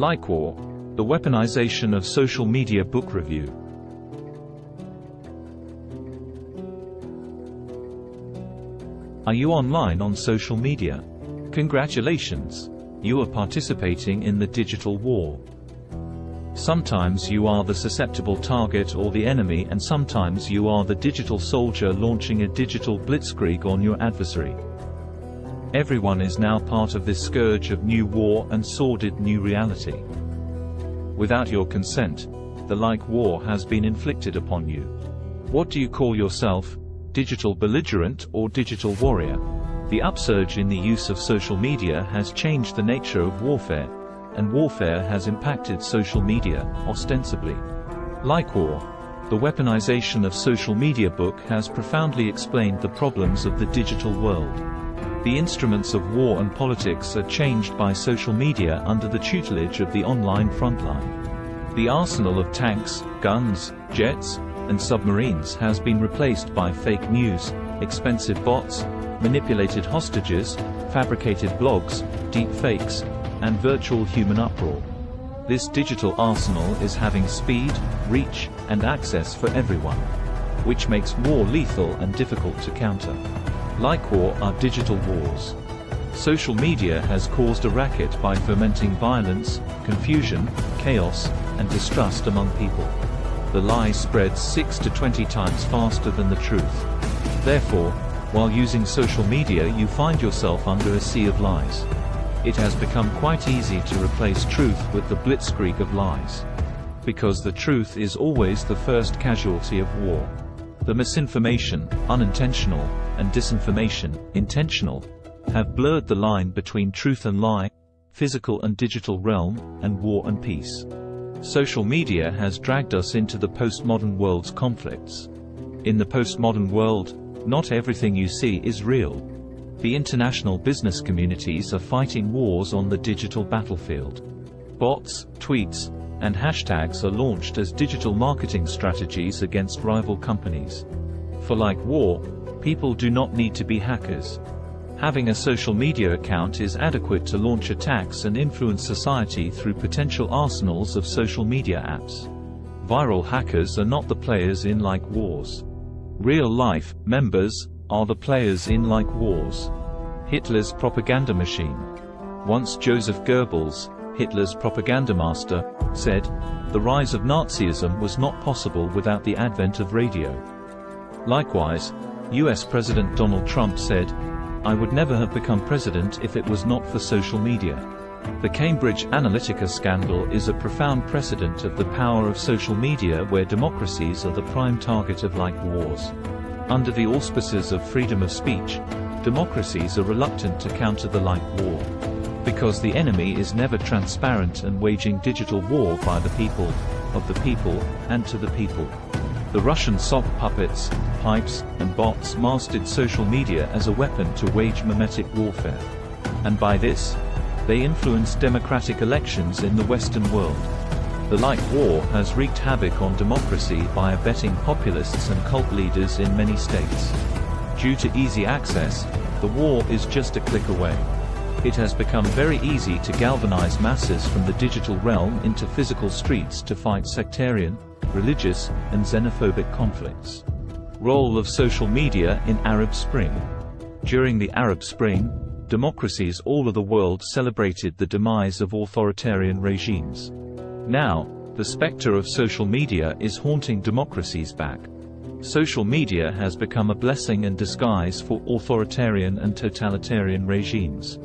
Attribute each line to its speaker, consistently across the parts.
Speaker 1: Likewar, the weaponization of social media book review. Are you online on social media? Congratulations! You are participating in the digital war. Sometimes you are the susceptible target or the enemy, and sometimes you are the digital soldier launching a digital blitzkrieg on your adversary. Everyone is now part of this scourge of new war and sordid new reality. Without your consent, the like war has been inflicted upon you. What do you call yourself? Digital belligerent or digital warrior? The upsurge in the use of social media has changed the nature of warfare, and warfare has impacted social media, ostensibly. Likewar, the weaponization of social media book has profoundly explained the problems of the digital world. The instruments of war and politics are changed by social media under the tutelage of the online frontline. The arsenal of tanks, guns, jets, and submarines has been replaced by fake news, expensive bots, manipulated hostages, fabricated blogs, deep fakes, and virtual human uproar. This digital arsenal is having speed, reach, and access for everyone, which makes war lethal and difficult to counter. Like war are digital wars. Social media has caused a racket by fomenting violence, confusion, chaos, and distrust among people. The lie spreads 6 to 20 times faster than the truth. Therefore, while using social media, you find yourself under a sea of lies. It has become quite easy to replace truth with the blitzkrieg of lies. Because the truth is always the first casualty of war. The misinformation, unintentional, and disinformation, intentional, have blurred the line between truth and lie, physical and digital realm, and war and peace. Social media has dragged us into the postmodern world's conflicts. In the postmodern world, not everything you see is real. The international business communities are fighting wars on the digital battlefield. Bots, tweets, and hashtags are launched as digital marketing strategies against rival companies. For like war, people do not need to be hackers. Having a social media account is adequate to launch attacks and influence society through potential arsenals of social media apps. Viral hackers are not the players in like wars. Real-life members are the players in like wars. Hitler's propaganda machine. Once Joseph Goebbels, Hitler's propaganda master, said, "The rise of Nazism was not possible without the advent of radio." Likewise, US President Donald Trump said, "I would never have become president if it was not for social media." The Cambridge Analytica scandal is a profound precedent of the power of social media, where democracies are the prime target of like wars. Under the auspices of freedom of speech, democracies are reluctant to counter the like war. Because the enemy is never transparent and waging digital war by the people, of the people, and to the people. The Russian sock puppets, pipes, and bots mastered social media as a weapon to wage mimetic warfare. And by this, they influenced democratic elections in the Western world. The like war has wreaked havoc on democracy by abetting populists and cult leaders in many states. Due to easy access, the war is just a click away. It has become very easy to galvanize masses from the digital realm into physical streets to fight sectarian, religious, and xenophobic conflicts. Role of social media in Arab Spring. During the Arab Spring, democracies all over the world celebrated the demise of authoritarian regimes. Now, the specter of social media is haunting democracies back. Social media has become a blessing in disguise for authoritarian and totalitarian regimes.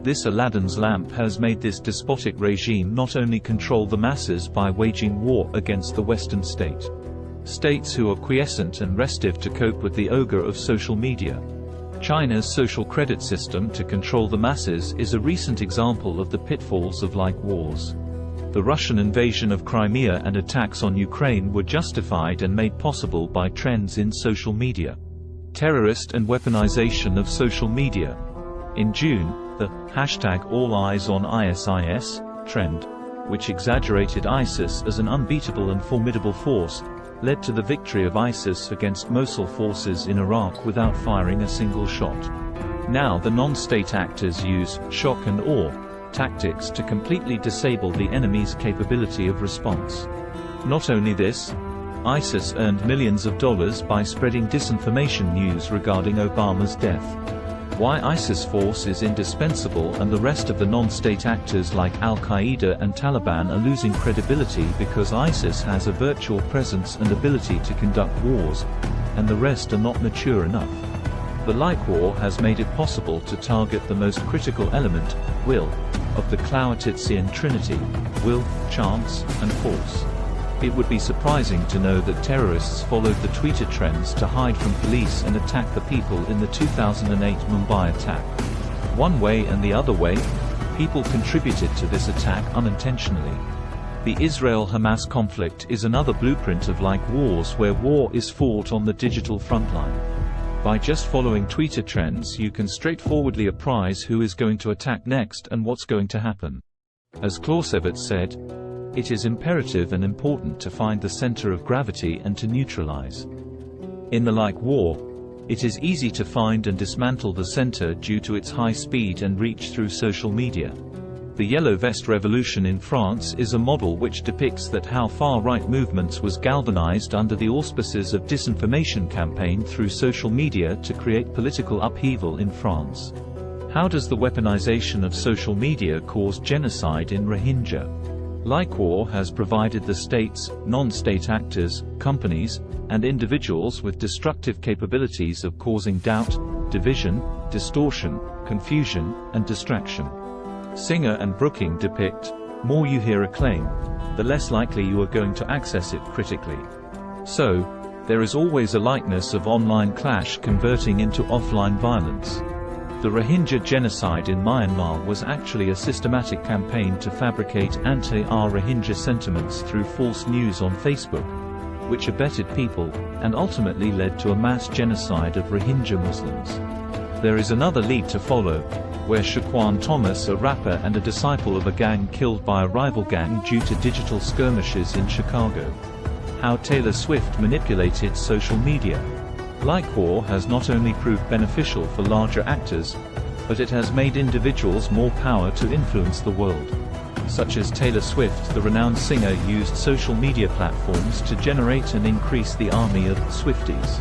Speaker 1: This Aladdin's lamp has made this despotic regime not only control the masses by waging war against the Western state. States who are quiescent and restive to cope with the ogre of social media. China's social credit system to control the masses is a recent example of the pitfalls of like wars. The Russian invasion of Crimea and attacks on Ukraine were justified and made possible by trends in social media. Terrorist and weaponization of social media. In June, the #AllEyesOnISIS trend, which exaggerated ISIS as an unbeatable and formidable force, led to the victory of ISIS against Mosul forces in Iraq without firing a single shot. Now the non-state actors use shock and awe tactics to completely disable the enemy's capability of response. Not only this, ISIS earned millions of dollars by spreading disinformation news regarding Obama's death. Why ISIS force is indispensable and the rest of the non-state actors like Al-Qaeda and Taliban are losing credibility because ISIS has a virtual presence and ability to conduct wars, and the rest are not mature enough. The Likewar has made it possible to target the most critical element, will, of the Clausewitzian trinity: will, chance, and force. It would be surprising to know that terrorists followed the Twitter trends to hide from police and attack the people in the 2008 Mumbai attack. One way and the other way, people contributed to this attack unintentionally. The Israel-Hamas conflict is another blueprint of like wars where war is fought on the digital frontline. By just following Twitter trends you can straightforwardly apprise who is going to attack next and what's going to happen. As Clausewitz said, it is imperative and important to find the center of gravity and to neutralize. In the like war, it is easy to find and dismantle the center due to its high speed and reach through social media. The Yellow Vest Revolution in France is a model which depicts that how far-right movements was galvanized under the auspices of disinformation campaign through social media to create political upheaval in France. How does the weaponization of social media cause genocide in Rohingya? Likewar has provided the states, non-state actors, companies, and individuals with destructive capabilities of causing doubt, division, distortion, confusion, and distraction. Singer and Brooking depict, more you hear a claim, the less likely you are going to access it critically. So, there is always a likeness of online clash converting into offline violence. The Rohingya genocide in Myanmar was actually a systematic campaign to fabricate anti-Rohingya sentiments through false news on Facebook, which abetted people, and ultimately led to a mass genocide of Rohingya Muslims. There is another lead to follow, where Shaquan Thomas, a rapper and a disciple of a gang, killed by a rival gang due to digital skirmishes in Chicago. How Taylor Swift manipulated social media. Likewar has not only proved beneficial for larger actors, but it has made individuals more power to influence the world. Such as Taylor Swift, the renowned singer used social media platforms to generate and increase the army of Swifties.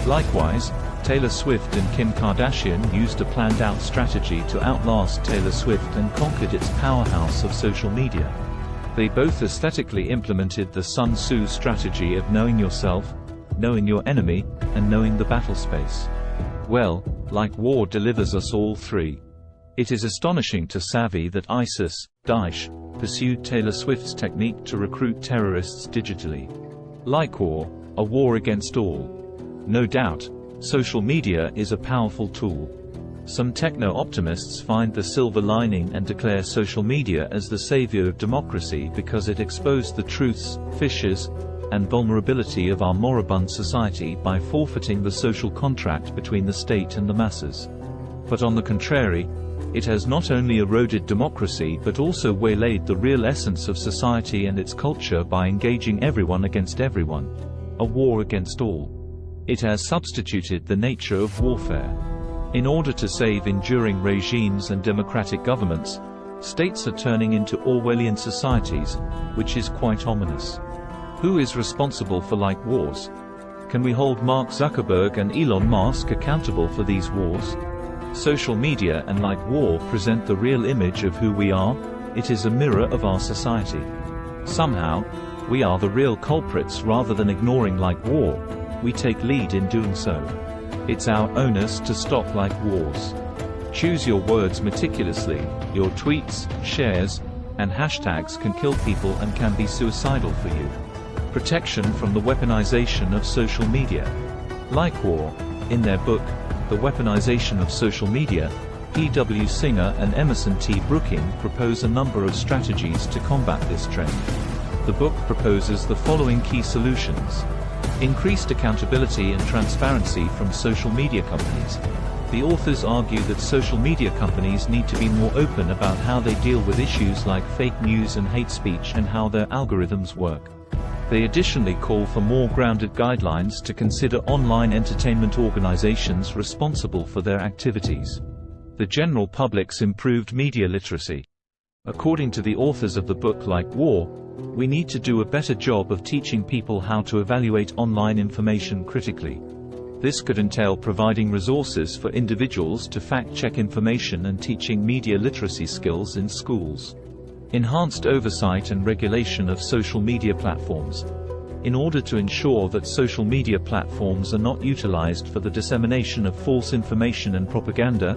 Speaker 1: Likewise, Taylor Swift and Kim Kardashian used a planned-out strategy to outlast Taylor Swift and conquered its powerhouse of social media. They both aesthetically implemented the Sun Tzu strategy of knowing yourself, knowing your enemy, and knowing the battle space. Well, Likewar delivers us all three. It is astonishing to savvy that ISIS, Daesh, pursued Taylor Swift's technique to recruit terrorists digitally. Likewar, a war against all. No doubt, social media is a powerful tool. Some techno-optimists find the silver lining and declare social media as the savior of democracy because it exposed the truths, fissures, and vulnerability of our moribund society by forfeiting the social contract between the state and the masses. But on the contrary, it has not only eroded democracy but also waylaid the real essence of society and its culture by engaging everyone against everyone. A war against all. It has substituted the nature of warfare. In order to save enduring regimes and democratic governments, states are turning into Orwellian societies, which is quite ominous. Who is responsible for like wars? Can we hold Mark Zuckerberg and Elon Musk accountable for these wars? Social media and like war present the real image of who we are. It is a mirror of our society. Somehow, we are the real culprits. Rather than ignoring like war, we take lead in doing so. It's our onus to stop like wars. Choose your words meticulously. Your tweets, shares, and hashtags can kill people and can be suicidal for you. Protection from the weaponization of social media. Likewar, in their book, The Weaponization of Social Media, P.W. Singer and Emerson T. Brooking propose a number of strategies to combat this trend. The book proposes the following key solutions. Increased accountability and transparency from social media companies. The authors argue that social media companies need to be more open about how they deal with issues like fake news and hate speech and how their algorithms work. They additionally call for more grounded guidelines to consider online entertainment organizations responsible for their activities. The general public's improved media literacy. According to the authors of the book Likewar, we need to do a better job of teaching people how to evaluate online information critically. This could entail providing resources for individuals to fact-check information and teaching media literacy skills in schools. Enhanced oversight and regulation of social media platforms. In order to ensure that social media platforms are not utilized for the dissemination of false information and propaganda,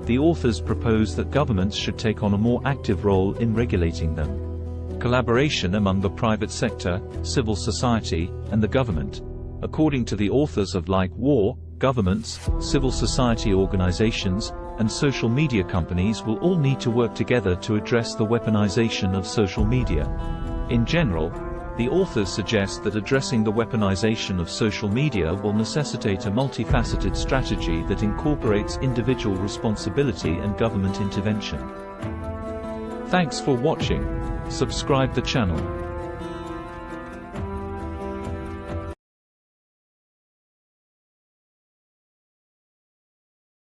Speaker 1: the authors propose that governments should take on a more active role in regulating them. Collaboration among the private sector, civil society, and the government. According to the authors of Likewar, governments, civil society organizations, and social media companies will all need to work together to address the weaponization of social media. In general, the authors suggest that addressing the weaponization of social media will necessitate a multifaceted strategy that incorporates individual responsibility and government intervention. Thanks for watching. Subscribe the channel.